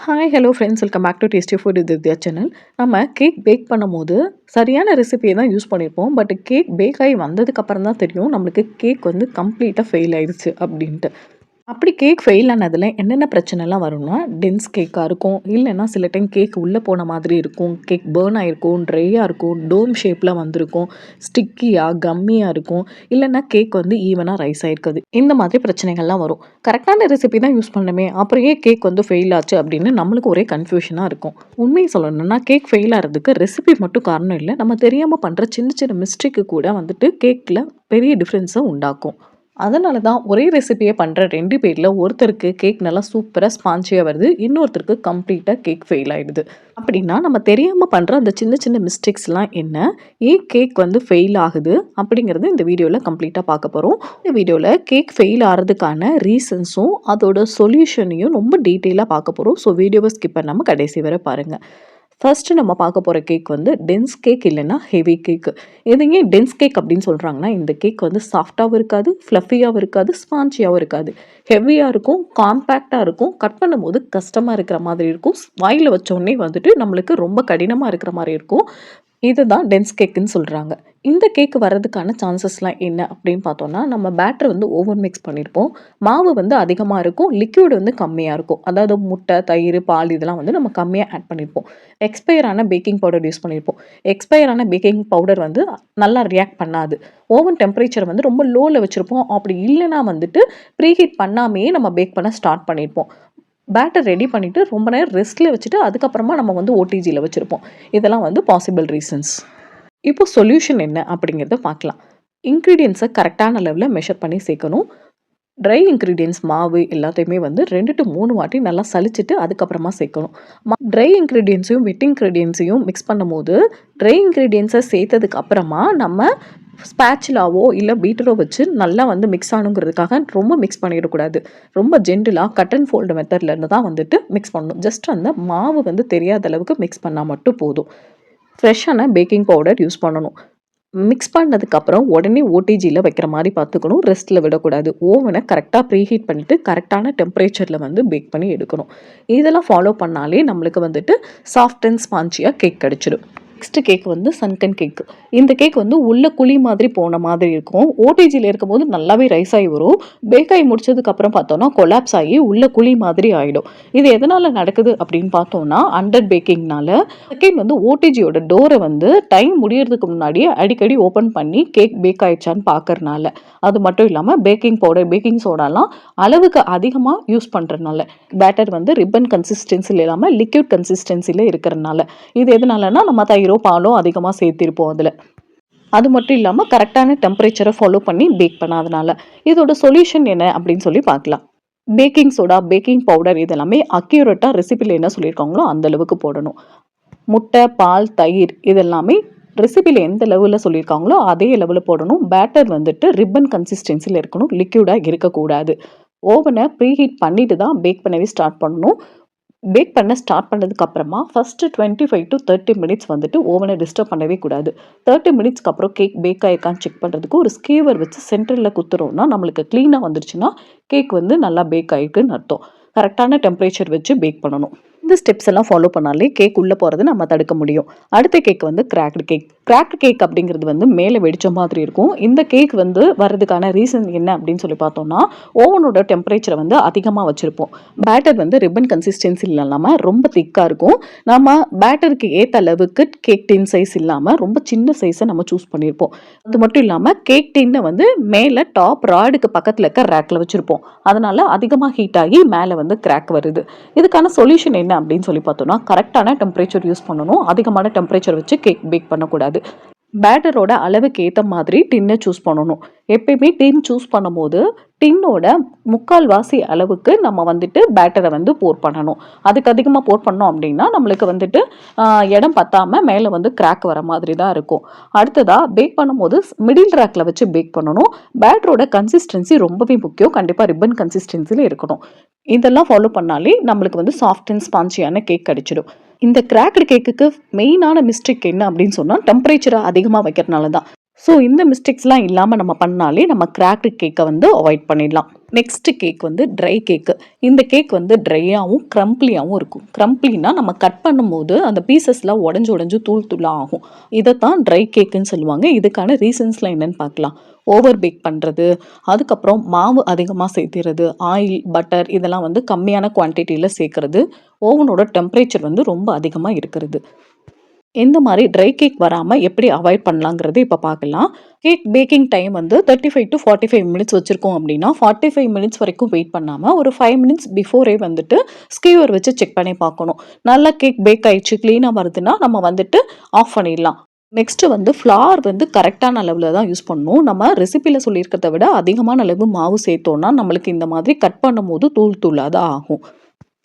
Hi hello friends, welcome back to tasty food இது Diya channel. நம்ம cake bake பண்ணும்போது சரியான ரெசிபியை தான் யூஸ் பண்ணியிருப்போம். பட் கேக் பேக் ஆகி வந்ததுக்கப்புறம் தான் தெரியும் நம்மளுக்கு கேக் வந்து கம்ப்ளீட்டாக ஃபெயில் ஆயிடுச்சு அப்படின்ட்டு. அப்படி கேக் ஃபெயில் ஆனதில் என்னென்ன பிரச்சனைலாம் வரும்னா, டென்ஸ் கேக்காக இருக்கும், இல்லைன்னா சில டைம் கேக் உள்ளே போன மாதிரி இருக்கும், கேக் பேர்ன் ஆகிருக்கும், ட்ரையாக இருக்கும், டோம் ஷேப்பில் வந்திருக்கும், ஸ்டிக்கியாக கம்மியாக இருக்கும், இல்லைன்னா கேக் வந்து ஈவனாக ரைஸ் ஆகிருக்குது. இந்த மாதிரி பிரச்சனைகள்லாம் வரும். கரெக்டான ரெசிபி தான் யூஸ் பண்ணணுமே, அப்புறம் ஏன் கேக் வந்து ஃபெயில் ஆச்சு அப்படின்னு நம்மளுக்கு ஒரே கன்ஃபியூஷனாக இருக்கும். உண்மையை சொல்லணும்னா கேக் ஃபெயில் ஆகிறதுக்கு ரெசிபி மட்டும் காரணம் இல்லை, நம்ம தெரியாமல் பண்ணுற சின்ன சின்ன மிஸ்டேக்கு கூட வந்துட்டு கேக்கில் பெரிய டிஃப்ரென்ஸை உண்டாக்கும். அதனால தான் ஒரே ரெசிபியை பண்ணுற 2 பேரில் ஒருத்தருக்கு கேக் நல்லா சூப்பராக ஸ்பான்ச்சியாக வருது, இன்னொருத்தருக்கு கம்ப்ளீட்டாக கேக் ஃபெயில் ஆகிடுது. அப்படின்னா நம்ம தெரியாமல் பண்ணுற அந்த சின்ன சின்ன மிஸ்டேக்ஸ்லாம் என்ன, ஏன் கேக் வந்து ஃபெயில் ஆகுது அப்படிங்கிறது இந்த வீடியோவில் கம்ப்ளீட்டாக பார்க்க போகிறோம். இந்த வீடியோவில் கேக் ஃபெயில் ஆகிறதுக்கான ரீசன்ஸும் அதோட சொல்யூஷனையும் ரொம்ப டீட்டெயிலாக பார்க்க போகிறோம். ஸோ வீடியோவை ஸ்கிப் பண்ணாமல் கடைசி வரை பாருங்கள். ஃபர்ஸ்ட்டு நம்ம பார்க்க போகிற கேக் வந்து டென்ஸ் கேக் இல்லைன்னா ஹெவி கேக்கு. இது ஏன் டென்ஸ் கேக் அப்படின்னு சொல்கிறாங்கன்னா, இந்த கேக் வந்து சாஃப்டாகவும் இருக்காது, ஃப்ளஃபியாகவும் இருக்காது, ஸ்பான்ச்சியாகவும் இருக்காது. ஹெவியாக இருக்கும், காம்பேக்டாக இருக்கும், கட் பண்ணும்போது கஷ்டமாக இருக்கிற மாதிரி இருக்கும், வாயில் வச்சோடனே வந்துட்டு நம்மளுக்கு ரொம்ப கடினமாக இருக்கிற மாதிரி இருக்கும். இதுதான் டென்ஸ் கேக்குன்னு சொல்கிறாங்க. இந்த கேக்கு வர்றதுக்கான சான்சஸ்லாம் என்ன அப்படின்னு பார்த்தோன்னா, நம்ம பேட்டர் வந்து ஓவர் மிக்ஸ் பண்ணியிருப்போம், மாவு வந்து அதிகமாக இருக்கும், லிக்யூட் வந்து கம்மியாக இருக்கும். அதாவது முட்டை, தயிர், பால் இதெல்லாம் வந்து நம்ம கம்மியாக ஆட் பண்ணியிருப்போம். எக்ஸ்பயரான பேக்கிங் பவுடர் யூஸ் பண்ணியிருப்போம். எக்ஸ்பயரான பேக்கிங் பவுடர் வந்து நல்லா ரியாக்ட் பண்ணாது. ஓவன் டெம்பரேச்சர் வந்து ரொம்ப லோவில் வச்சுருப்போம். அப்படி இல்லைன்னா வந்துட்டு ப்ரீஹீட் பண்ணாமையே நம்ம பேக் பண்ண ஸ்டார்ட் பண்ணியிருப்போம். பேட்டர் ரெடி பண்ணிவிட்டு ரொம்ப நேரம் ரெஸ்ட்டில் வச்சுட்டு அதுக்கப்புறமா நம்ம வந்து ஓடிஜியில் வச்சுருப்போம். இதெல்லாம் வந்து பாசிபிள் ரீசன்ஸ். இப்போ சொல்யூஷன் என்ன அப்படிங்கிறத பார்க்கலாம். இன்க்ரீடியன்ஸை கரெக்டான லெவலில் மெஷர் பண்ணி சேர்க்கணும். ட்ரை இன்க்ரீடியன்ஸ் மாவு எல்லாத்தையுமே வந்து 2 to 3 வாட்டி நல்லா சலிச்சிட்டு அதுக்கப்புறமா சேர்க்கணும். ட்ரை இன்க்ரீடியன்ஸையும் வெட் இன்க்ரீடியன்ஸையும் மிக்ஸ் பண்ணும்போது ட்ரை இன்க்ரீடியன்ஸை சேர்த்ததுக்கு அப்புறமா நம்ம ஸ்பேச்சுலாவோ இல்லை பீட்டரோ வச்சு நல்லா வந்து மிக்ஸ் ஆகணுங்கிறதுக்காக ரொம்ப மிக்ஸ் பண்ணிடக்கூடாது. ரொம்ப ஜென்டிலாக கட் அண்ட் ஃபோல்டு மெத்தட்லேருந்து தான் வந்துட்டு மிக்ஸ் பண்ணணும். ஜஸ்ட் அந்த மாவு வந்து தெரியாத அளவுக்கு மிக்ஸ் பண்ணால் மட்டும் போதும். ஃப்ரெஷ்ஷான பேக்கிங் பவுடர் யூஸ் பண்ணணும். மிக்ஸ் பண்ணதுக்கப்புறம் உடனே ஓடிஜியில் வைக்கிற மாதிரி பார்த்துக்கணும். ரெஸ்ட்டில் விடக்கூடாது. ஓவனை கரெக்டாக ப்ரீஹீட் பண்ணிவிட்டு கரெக்டான டெம்பரேச்சரில் வந்து பேக் பண்ணி எடுக்கணும். இதெல்லாம் ஃபாலோ பண்ணாலே நம்மளுக்கு வந்துட்டு சாஃப்ட் அண்ட் ஸ்பான்ச்சியாக கேக் கிடச்சிடும். நெக்ஸ்ட் கேக் வந்து சன்கன் கேக். இந்த கேக் வந்து உள்ள குழி மாதிரி போன மாதிரி இருக்கும். ஓடிஜியில் இருக்கும்போது நல்லாவே ரைஸ் ஆகி வரும். பேக் ஆகி முடிச்சதுக்கப்புறம் பார்த்தோன்னா கொலாப்ஸ் ஆகி உள்ள குழி மாதிரி ஆகிடும். இது எதனால் நடக்குது அப்படின்னு பார்த்தோன்னா, அண்டர் பேக்கிங்னால. செகண்ட் வந்து ஓடிஜியோட டோரை வந்து டைம் முடியறதுக்கு முன்னாடியே அடிக்கடி ஓப்பன் பண்ணி கேக் பேக் ஆயிடுச்சான்னு பார்க்கறனால. அது மட்டும் இல்லாமல் பேக்கிங் பவுடர், பேக்கிங் சோடாலாம் அளவுக்கு அதிகமாக யூஸ் பண்ணுறதுனால. பேட்டர் வந்து ரிப்பன் கன்சிஸ்டன்சியில் இல்லாமல் லிக்யூட் கன்சிஸ்டன்சியில் இருக்கிறனால. இது எதனாலனா நம்ம தயிரோ பாலோ அதிகமாக சேர்த்திருப்போம் அதில். அது மட்டும் இல்லாமல் கரெக்டான டெம்பரேச்சரை ஃபாலோ பண்ணி பேக் பண்ணாதனால. இதோட சொல்யூஷன் என்ன அப்படின்னு சொல்லி பார்க்கலாம். பேக்கிங் சோடா, பேக்கிங் பவுடர் இதெல்லாமே அக்யூரேட்டாக ரெசிபியில் என்ன சொல்லியிருக்காங்களோ அந்த அளவுக்கு போடணும். முட்டை, பால், தயிர் இதெல்லாமே ரெசிபியில் எந்த லெவலில் சொல்லியிருக்காங்களோ அதே லெவலில் போடணும். பேட்டர் வந்துட்டு ரிப்பன் கன்சிஸ்டன்சியில் இருக்கணும், லிக்யூடாக இருக்கக்கூடாது. ஓவனை ப்ரீஹீட் பண்ணிட்டு தான் பேக் பண்ணவே ஸ்டார்ட் பண்ணணும். பேக் பண்ண ஸ்டார்ட் பண்ணதுக்கு அப்புறமா ஃபஸ்ட்டு 25 to 30 மினிட்ஸ் வந்துட்டு ஓவனை டிஸ்டர்ப் பண்ணவே கூடாது. 30 மினிட்ஸ்க்கு அப்புறம் கேக் பேக் ஆகிருக்கான்னு செக் பண்ணுறதுக்கு ஒரு ஸ்கீவர் வச்சு சென்டரில் குத்துறோம்னா நம்மளுக்கு க்ளீனாக வந்துருச்சுன்னா கேக் வந்து நல்லா பேக் ஆகிருக்குன்னு அர்த்தம். கரெக்டான டெம்பரேச்சர் வச்சு பேக் பண்ணணும். இந்த ஸ்டெப்ஸ் எல்லாம் ஃபாலோ பண்ணாலே கேக் உள்ளே போகிறது நம்ம தடுக்க முடியும். அடுத்த கேக் வந்து கிராக்டு கேக். கிராக்டு கேக் அப்படிங்கிறது வந்து மேலே வெடிச்ச மாதிரி இருக்கும். இந்த கேக் வந்து வர்றதுக்கான ரீசன் என்ன அப்படின்னு சொல்லி பார்த்தோம்னா, ஓவனோட டெம்பரேச்சரை வந்து அதிகமாக வச்சுருப்போம். பேட்டர் வந்து ரிப்பன் கன்சிஸ்டன்சி இல்லாமல் ரொம்ப திக்காக இருக்கும். நம்ம பேட்டருக்கு ஏற்ற அளவுக்கு கேக் டின் சைஸ் இல்லாமல் ரொம்ப சின்ன சைஸை நம்ம சூஸ் பண்ணியிருப்போம். அது மட்டும் இல்லாமல் கேக் டின்னை வந்து மேலே டாப் ராடுக்கு பக்கத்தில் இருக்க ரேக்கில் வச்சுருப்போம். அதனால் அதிகமாக ஹீட் ஆகி மேலே வந்து கிராக் வருது. இதுக்கான சொல்யூஷன் என்ன அப்படின்னு சொல்லி பார்த்தோம்னா, கரெக்டான டெம்பரேச்சர் யூஸ் பண்ணணும். அதிகமான டெம்பரேச்சர் வச்சு கேக் பேக் பண்ணக்கூடாது. பேட்டரோட அளவுக்கு ஏற்ற மாதிரி டின்னை சூஸ் பண்ணணும். எப்பயுமே டின் சூஸ் பண்ணும்போது டின்னோட 3/4 அளவுக்கு நம்ம வந்துட்டு பேட்டரை வந்து போர் பண்ணணும். அதுக்கு அதிகமாக போர் பண்ணோம் அப்படின்னா நம்மளுக்கு வந்துட்டு இடம் பத்தாமல் மேலே வந்து கிராக் வர மாதிரி தான் இருக்கும். அடுத்ததாக பேக் பண்ணும்போது மிடில் ரேக்கில் வச்சு பேக் பண்ணணும். பேட்டரோட கன்சிஸ்டன்சி ரொம்பவே முக்கியம். கண்டிப்பாக ரிப்பன் கன்சிஸ்டன்சியில் இருக்கணும். இதெல்லாம் ஃபாலோ பண்ணாலே நம்மளுக்கு வந்து சாஃப்ட் அண்ட் ஸ்பான்ச்சியான கேக் கிடைச்சிடும். இந்த கிராக்டு கேக்குக்கு மெயினான மிஸ்டேக் என்ன அப்படின்னு சொன்னால், டெம்பரேச்சரை அதிகமாக வைக்கிறதுனால தான். ஸோ இந்த மிஸ்டேக்ஸ்லாம் இல்லாமல் நம்ம பண்ணாலே நம்ம கிராக்டு கேக்கை வந்து அவாய்ட் பண்ணிடலாம். நெக்ஸ்ட் கேக் வந்து ட்ரை கேக்கு. இந்த கேக் வந்து ட்ரையாகவும் க்ரம்ப்ளியாகவும் இருக்கும். க்ரம்ப்ளினா நம்ம கட் பண்ணும்போது அந்த பீசஸ்லாம் உடஞ்சு உடஞ்சு தூள் தூளாக ஆகும். இதைத்தான் ட்ரை கேக்குன்னு சொல்லுவாங்க. இதுக்கான ரீசன்ஸ்லாம் என்னன்னு பார்க்கலாம். ஓவர் பேக் பண்ணுறது, அதுக்கப்புறம் மாவு அதிகமாக சேர்த்துறது, ஆயில் பட்டர் இதெல்லாம் வந்து கம்மியான குவான்டிட்டியில் சேர்க்கறது, ஓவனோட டெம்பரேச்சர் வந்து ரொம்ப அதிகமாக இருக்கிறது. இந்த மாதிரி ட்ரை கேக் வராமல் எப்படி அவாய்ட் பண்ணலாங்கிறது இப்போ பார்க்கலாம். கேக் பேக்கிங் டைம் வந்து 35 to 45 மினிட்ஸ் வச்சுருக்கோம் அப்படின்னா 45 மினிட்ஸ் வரைக்கும் வெயிட் பண்ணாமல் ஒரு 5 மினிட்ஸ் பிஃபோரே வந்துட்டு ஸ்கீவர் வச்சு செக் பண்ணி பார்க்கணும். நல்லா கேக் பேக் ஆயிடுச்சு க்ளீனாக வருதுன்னா நம்ம வந்துட்டு ஆஃப் பண்ணிடலாம். நெக்ஸ்ட்டு வந்து ஃப்ளார் வந்து கரெக்டான அளவில் தான் யூஸ் பண்ணணும். நம்ம ரெசிபியில் சொல்லியிருக்கிறத விட அதிகமான அளவு மாவு சேர்த்தோன்னா நம்மளுக்கு இந்த மாதிரி கட் பண்ணும்போது தூள் தூளாக தான் ஆகும்.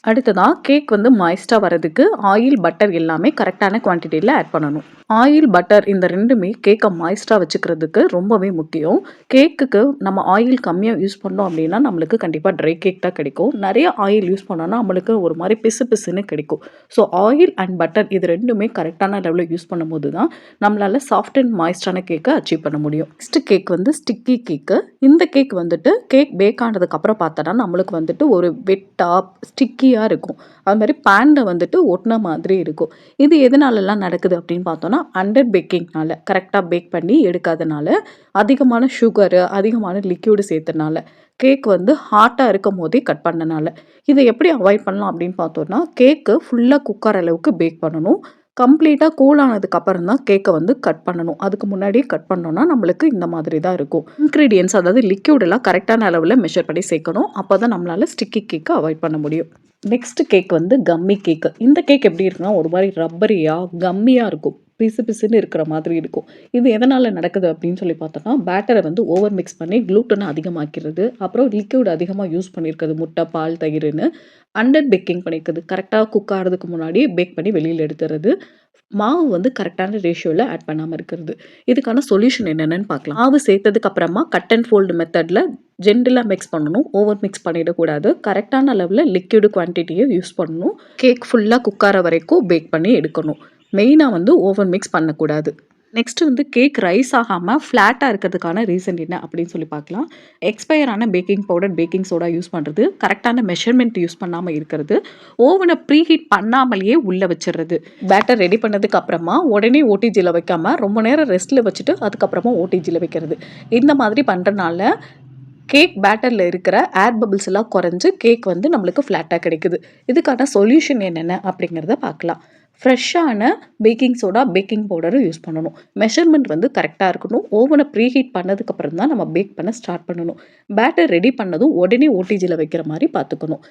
அடுத்ததா கேக் வந்து மாய்ஸ்டாக வரதுக்கு ஆயில் பட்டர் எல்லாமே கரெக்டான குவான்டிட்டியில் ஆட் பண்ணணும். ஆயில் பட்டர் இந்த ரெண்டுமே கேக்கை மாய்ஸ்டாக வச்சுக்கிறதுக்கு ரொம்பவே முக்கியம். கேக்குக்கு நம்ம ஆயில் கம்மியாக யூஸ் பண்ணோம் அப்படின்னா நம்மளுக்கு கண்டிப்பாக ட்ரை கேக் தான் கிடைக்கும். நிறைய ஆயில் யூஸ் பண்ணோன்னா நம்மளுக்கு ஒரு மாதிரி பிசு பிசுன்னு கிடைக்கும். ஸோ ஆயில் அண்ட் பட்டர் இது ரெண்டுமே கரெக்டான லெவலில் யூஸ் பண்ணும்போது தான் நம்மளால் சாஃப்ட் அண்ட் மாய்ஸ்டான கேக்கை அச்சீவ் பண்ண முடியும். நெக்ஸ்ட் கேக் வந்து ஸ்டிக்கி கேக்கு. இந்த கேக் வந்துட்டு கேக் பேக் ஆனதுக்கப்புறம் பார்த்தோன்னா நம்மளுக்கு வந்துட்டு ஒரு வெட்டாக ஸ்டிக்கியாக இருக்கும். அது மாதிரி பேனில் வந்துட்டு ஒட்டின மாதிரி இருக்கும். இது எதனாலலாம் நடக்குது அப்படின்னு பார்த்தோன்னா அண்டர் பேக்கிங்னால, கரெக்டாக பேக் பண்ணி எடுக்காதனால, அதிகமான சுகரு அதிகமான லிக்யூடு சேர்த்தனால, கேக் வந்து ஹாட்டாக இருக்கும் போதே கட் பண்ணனால. இதை எப்படி அவாய்ட் பண்ணலாம் அப்படின்னு பார்த்தோன்னா கேக்கு ஃபுல்லாக குக்கர் அளவுக்கு பேக் பண்ணணும். கம்ப்ளீட்டாக கூல் ஆனதுக்கப்புறம் தான் கேக்கை வந்து கட் பண்ணணும். அதுக்கு முன்னாடியே கட் பண்ணோன்னா நம்மளுக்கு இந்த மாதிரி தான் இருக்கும். இன்க்ரீடியன்ஸ் அதாவது லிக்யூடெல்லாம் கரெக்டான அளவில் மெஷர் பண்ணி சேர்க்கணும். அப்போ தான் நம்மளால் ஸ்டிக்கி கேக்கை அவாய்ட் பண்ண முடியும். நெக்ஸ்ட் கேக் வந்து கம்மி கேக்கு. இந்த கேக் எப்படி இருக்குன்னா ஒரு மாதிரி ரப்பரியாக கம்மியாக இருக்கும். பிசு பிசுன்னு இருக்கிற மாதிரி இருக்கும். இது எதனால் நடக்குது அப்படின்னு சொல்லி பார்த்தோன்னா பேட்டரை வந்து ஓவர் மிக்ஸ் பண்ணி க்ளூட்டனை அதிகமாக்கிறது, அப்புறம் லிக்யூட் அதிகமாக யூஸ் பண்ணியிருக்கிறது, முட்டை பால் தயிர்னு அண்டர் பேக்கிங் பண்ணியிருக்குது. கரெக்டாக குக் ஆகிறதுக்கு முன்னாடி பேக் பண்ணி வெளியில் எடுத்துறது, மாவு வந்து கரெக்டான ரேஷியோவில் ஆட் பண்ணாமல் இருக்கிறது. இதுக்கான சொல்யூஷன் என்னென்னு பார்க்கலாம். மாவு சேர்த்ததுக்கு அப்புறமா கட் அண்ட் ஃபோல்டு மெத்தடில் ஜென்டிலாக மிக்ஸ் பண்ணணும். ஓவர் மிக்ஸ் பண்ணிடக்கூடாது. கரெக்டான அளவில் லிக்யூடு குவான்டிட்டியை யூஸ் பண்ணணும். கேக் ஃபுல்லாக குக் ஆகிற வரைக்கும் பேக் பண்ணி எடுக்கணும். மெயினாக வந்து ஓவர் மிக்ஸ் பண்ணக்கூடாது. நெக்ஸ்ட் வந்து கேக் ரைஸ் ஆகாமல் ஃப்ளாட்டாக இருக்கிறதுக்கான ரீசன் என்ன அப்படின்னு சொல்லி பார்க்கலாம். எக்ஸ்பயரான baking powder baking soda use பண்ணுறது, கரெக்டான மெஷர்மெண்ட் யூஸ் பண்ணாமல் இருக்கிறது, ஓவனை ப்ரீஹீட் பண்ணாமலேயே உள்ளே வச்சிடுறது, பேட்டர் ரெடி பண்ணதுக்கு அப்புறமா உடனே ஓடிஜியில் வைக்காமல் ரொம்ப நேரம் ரெஸ்ட்டில் வச்சுட்டு அதுக்கப்புறமா ஓடிஜியில் வைக்கிறது. இந்த மாதிரி பண்ணுறனால கேக் பேட்டரில் இருக்கிற ஏர் பபிள்ஸ் எல்லாம் குறைஞ்சு கேக் வந்து நம்மளுக்கு ஃப்ளாட்டாக கிடைக்குது. இதுக்கான சொல்யூஷன் என்னென்ன அப்படிங்கிறத பார்க்கலாம். ஃப்ரெஷ்ஷான பேக்கிங் சோடா பேக்கிங் பவுடரும் யூஸ் பண்ணணும். மெஷர்மெண்ட் வந்து கரெக்டாக இருக்கணும். ஓவனை ப்ரீஹீட் பண்ணதுக்கப்புறம் தான் நம்ம பேக் பண்ண ஸ்டார்ட் பண்ணணும். பேட்டர் ரெடி பண்ணதும் உடனே ஓடிஜியில் வைக்கிற மாதிரி பார்த்துக்கணும்.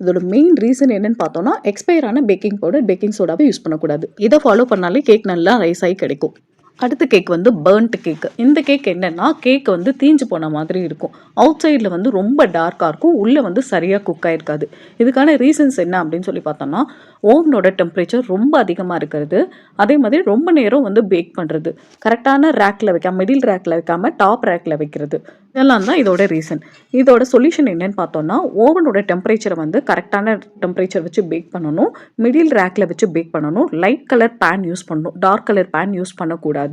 இதோட மெயின் ரீசன் என்னன்னு பார்த்தோன்னா எக்ஸ்பயரான பேக்கிங் பவுடர் பேக்கிங் சோடாவை யூஸ் பண்ணக்கூடாது. இதை ஃபாலோ பண்ணாலே கேக் நல்லா ரைஸ் ஆகி கிடைக்கும். அடுத்த கேக் வந்து பர்ன்ட் கேக்கு. இந்த கேக் என்னென்னா கேக் வந்து தீஞ்சு போன மாதிரி இருக்கும். அவுட் சைடில் வந்து ரொம்ப டார்க்காக இருக்கும், உள்ளே வந்து சரியாக குக் ஆகிருக்காது. இதுக்கான ரீசன்ஸ் என்ன அப்படின்னு சொல்லி பார்த்தோம்னா ஓவனோட டெம்பரேச்சர் ரொம்ப அதிகமாக இருக்கிறது, அதே மாதிரி ரொம்ப நேரம் வந்து பேக் பண்ணுறது, கரெக்டான ரேக்கில் வைக்காம மிடில் ரேக்கில் வைக்காமல் டாப் ரேக்கில் வைக்கிறது, இதெல்லாம் தான் இதோட ரீசன். இதோட சொல்யூஷன் என்னன்னு பார்த்தோம்னா ஓவனோட டெம்பரேச்சரை வந்து கரெக்டான டெம்பரேச்சர் வச்சு பேக் பண்ணணும், மிடில் ரேக்கில் வச்சு பேக் பண்ணணும், லைட் கலர் பேன் யூஸ் பண்ணணும், டார்க் கலர் பேன் யூஸ் பண்ணக்கூடாது.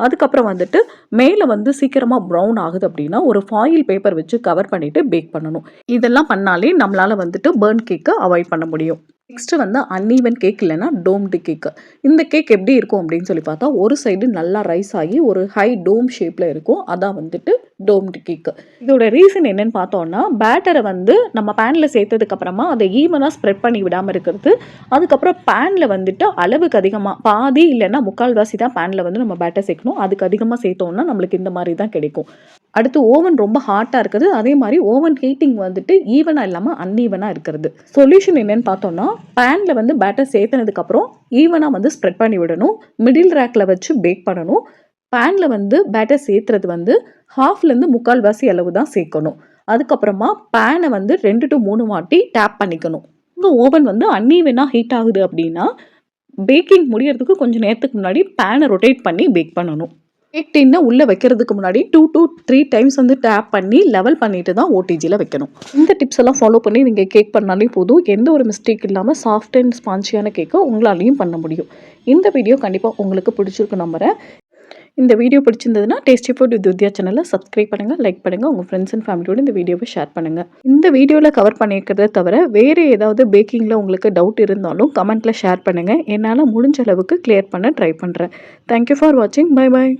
அதுக்கப்புறம் வந்துட்டு மேலே வந்து சீக்கிரமாக ப்ரௌன் ஆகுது அப்படின்னா ஒரு ஃபாயில் பேப்பர் வச்சு கவர் பண்ணிவிட்டு பேக் பண்ணணும். இதெல்லாம் பண்ணாலே நம்மளால் வந்துட்டு பர்ன் கேக்கை அவாய்ட் பண்ண முடியும். நெக்ஸ்ட்டு வந்து அன்ஈவன் கேக் இல்லைன்னா டோம்டு கேக்கு. இந்த கேக் எப்படி இருக்கும் அப்படின்னு சொல்லி பார்த்தா ஒரு சைடு நல்லா ரைஸ் ஆகி ஒரு ஹை டோம் ஷேப்பில் இருக்கும். அதான் வந்துட்டு டோம்டு கேக்கு. இதோட ரீசன் என்னன்னு பார்த்தோம்னா பேட்டரை வந்து நம்ம பேனில் சேர்த்ததுக்கப்புறமா அதை ஈவனாக ஸ்ப்ரெட் பண்ணி விடாமல் இருக்கிறது, அதுக்கப்புறம் பேனில் வந்துட்டு அளவுக்கு அதிகமாக பாதி இல்லைன்னா முக்கால்வாசி தான் பேனில் வந்து நம்ம பேட்டர் சேர்க்கணும். அதுக்கு அதிகமாக சேர்த்தோம்னா நம்மளுக்கு இந்த மாதிரி தான் கிடைக்கும். அடுத்து ஓவன் ரொம்ப ஹாட்டாக இருக்குது, அதே மாதிரி ஓவன் ஹீட்டிங் வந்துட்டு ஈவனாக இல்லாமல் அன்ஈவனாக இருக்கிறது. சொல்யூஷன் என்னன்னு பார்த்தோம்னா பேனில் வந்து பேட்டர் சேர்த்தனதுக்கப்புறம் ஈவனாக வந்து ஸ்ப்ரெட் பண்ணி விடணும், மிடில் ரேக்கில் வச்சு பேக் பண்ணணும். பேனில் வந்து பேட்டர் சேர்த்துறது வந்து ஹாஃப்லேருந்து முக்கால்வாசி அளவு தான் சேர்க்கணும். அதுக்கப்புறமா பேனை வந்து 2 to 3 வாட்டி டேப் பண்ணிக்கணும். உங்கள் ஓவன் வந்து அன்ஈவனாக ஹீட் ஆகுது அப்படின்னா பேக்கிங் முடியறதுக்கு கொஞ்சம் நேரத்துக்கு முன்னாடி பேனை ரொட்டேட் பண்ணி பேக் பண்ணணும். கேக் டின்னை உள்ளே வைக்கிறதுக்கு முன்னாடி 2 to 3 டைம்ஸ் வந்து டேப் பண்ணி லெவல் பண்ணிட்டு தான் ஓடிஜியில் வைக்கணும். இந்த டிப்ஸ் எல்லாம் ஃபாலோ பண்ணி நீங்கள் கேக் பண்ணாலே போதும், எந்த ஒரு மிஸ்டேக் இல்லாமல் சாஃப்ட் அண்ட் ஸ்பான்ச்சியான கேக்கை உங்களாலையும் பண்ண முடியும். இந்த வீடியோ கண்டிப்பாக உங்களுக்கு பிடிச்சிருக்கு நம்புகிறேன். இந்த வீடியோ பிடிச்சிருந்ததுன்னா டேஸ்டி ஃபுட் வித் வித்யா சேனலை சப்ஸ்கிரைப் பண்ணுங்கள், லைக் பண்ணுங்கள், உங்கள் ஃப்ரெண்ட்ஸ் அண்ட் ஃபேமிலியோட இந்த வீடியோவை ஷேர் பண்ணுங்கள். இந்த வீடியோவில் கவர் பண்ணியிருக்கிறத தவிர வேறு ஏதாவது பேக்கிங்கில் உங்களுக்கு டவுட் இருந்தாலும் கமெண்ட்டில் ஷேர் பண்ணுங்கள். என்னால் முடிஞ்ச அளவுக்கு கிளியர் பண்ண ட்ரை பண்ணுறேன். தேங்க்யூ ஃபார் வாட்சிங். Bye bye.